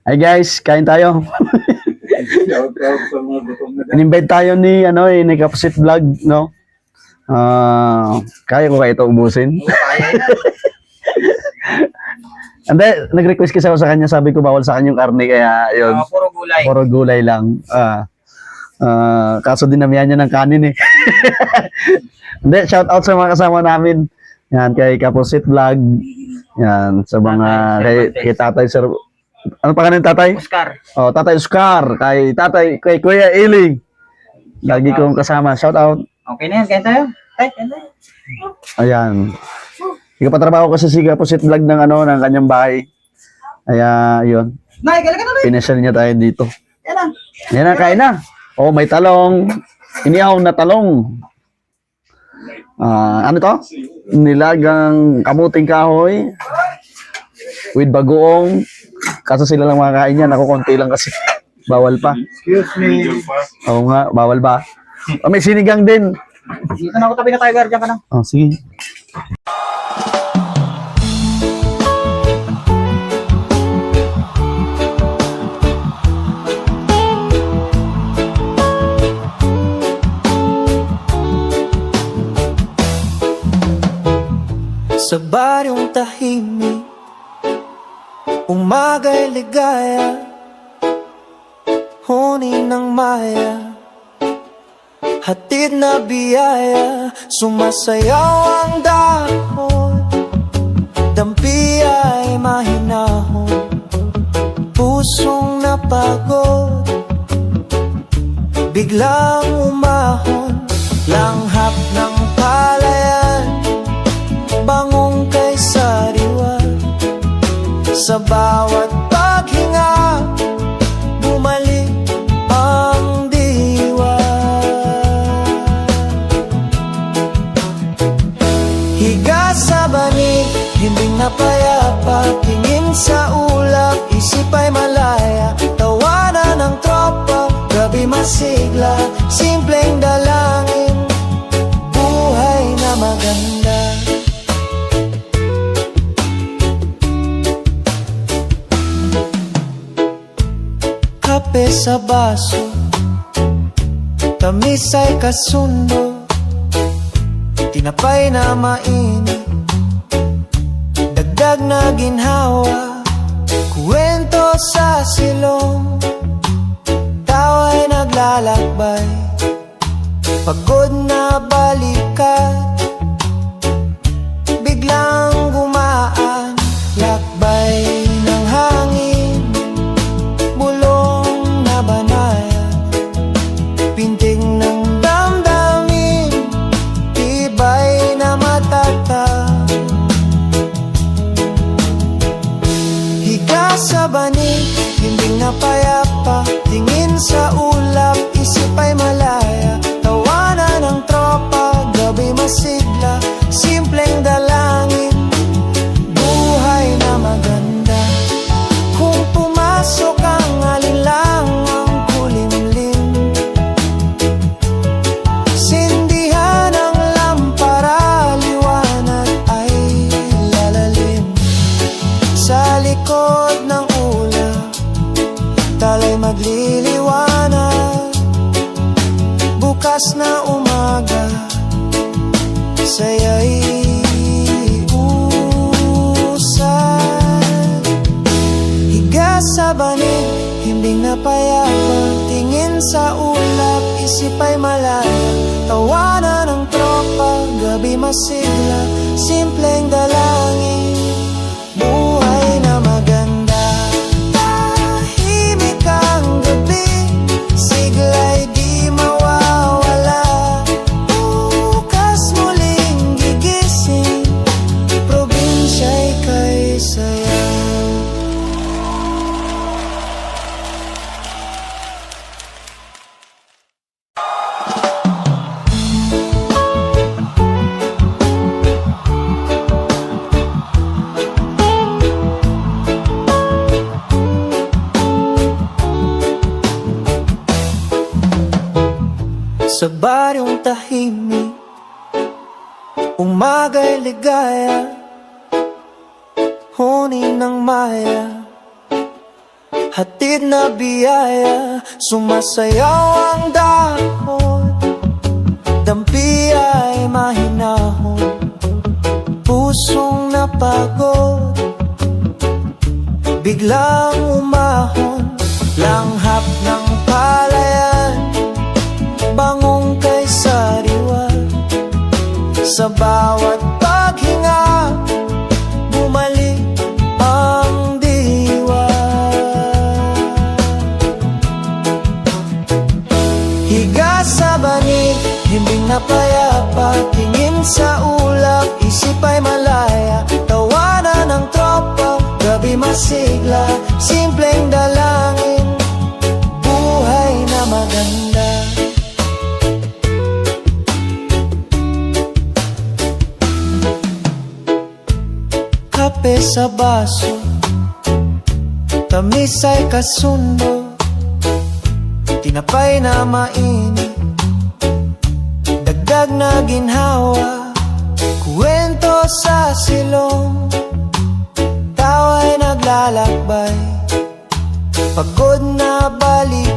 Hi guys, kain tayo. Shout out sa mga gutom na dyan. In-invite tayo ni Kapusit Vlog, no? Kaya ko ito ubusin. Hindi, nag-request kasi ako sa kanya, sabi ko bawal sa kanya yung karne, kaya yun. Puro gulay. Puro gulay lang. Kaso dinamihan niya ng kanin eh. Hindi, shout out sa mga kasama namin. Yan, kay Kapusit Vlog. Yan, sa mga, kay Tatay Sir. Ano pa ng tatay? Oscar. Oh, Tatay Oscar, kay Kuya Iling. Lagi kong kasama. Shout out. Okay na yan, kain tayo. Kain tayo. Ayan. Ikapatrabaho ko sa Kapusit Vlog ng kanyang bahay. Kaya, yun. Nay, kailan ka na rin? Pinasal niya tayo dito. Yan na. Yan na, kain na. Oh, may talong. Inihaw na talong. Ano to? Nilagang kamuting kahoy with bagoong. Kaso sila lang makakain yan. Ako konti lang kasi. Bawal pa. Excuse me. Oo nga, bawal ba? Oh, may sinigang din. Dito na ako tabi na tiger, dyan ka na. Oh, sige. Sa baryong tahimik, umaga'y ligaya, huni ng maya, hatid na biyaya, sumasayaw ang dahon, dampi ay mahinahon, pusong napagod, biglang umahon, langhap ng palayan, bangong kay sariwan, sa bawat paghinga, bumalik ang diwa. Higa sa banig, hindi na payapa, tingin sa ulap, isip ay malaya, tawanan ng tropa, gabi masigla, simpleng dalangin, buhay na maganda. Kape sa baso, tamis ay kasundo, tinapay na mainit, dagdag na ginhawa, kuwento sa silong, tawa'y naglalakbay, pagod na balikat, biglang gumaan, lakbay ng hangin, bulong na banaya, pintig ng damdamin, tibay na matatag. Higa sa banig, hindi na payapa, tingin sa ulap, isip ay malaya, tawanan ng tropa, gabi masigla, simpleng dalangin, buhay na maganda. Kung pumasok ang alinlangang kulimlim, sindihan ang lampara, liwanag ay lalalim. Sa likod ng ulap, talay magliliwanag, bukas na umaga, saya'y usad. Higa sa banig, himbing na payapa, tingin sa ulap, isip ay malaya, tawanan ng tropa, gabi masigla, simpleng dalangin, buhay na maganda. Tahimik ang gabi, sigla'y di mawawala, bukas muling gigising, probinsya'y kay saya. Sa baryong tahimik, umaga'y ligaya, huni ng maya, hatid na biyaya, sumasayaw ang dahon, dampi ay mahinahon, pusong napagod, biglang umahon, langhap ng palayan, bangong kay sariwa, sa bawat paghinga, bumalik ang diwa. Higa sa banig, himbing na payapa, tingin sa ulap, isip ay malaya, tawanan ng tropa, gabi masigla, simpleng dalangin, buhay na maganda. Kape sa baso, tamis ay kasundo, tinapay na mainit, dagdag na ginhawa, kwento sa silong, tao ay naglalakbay, pagod na balik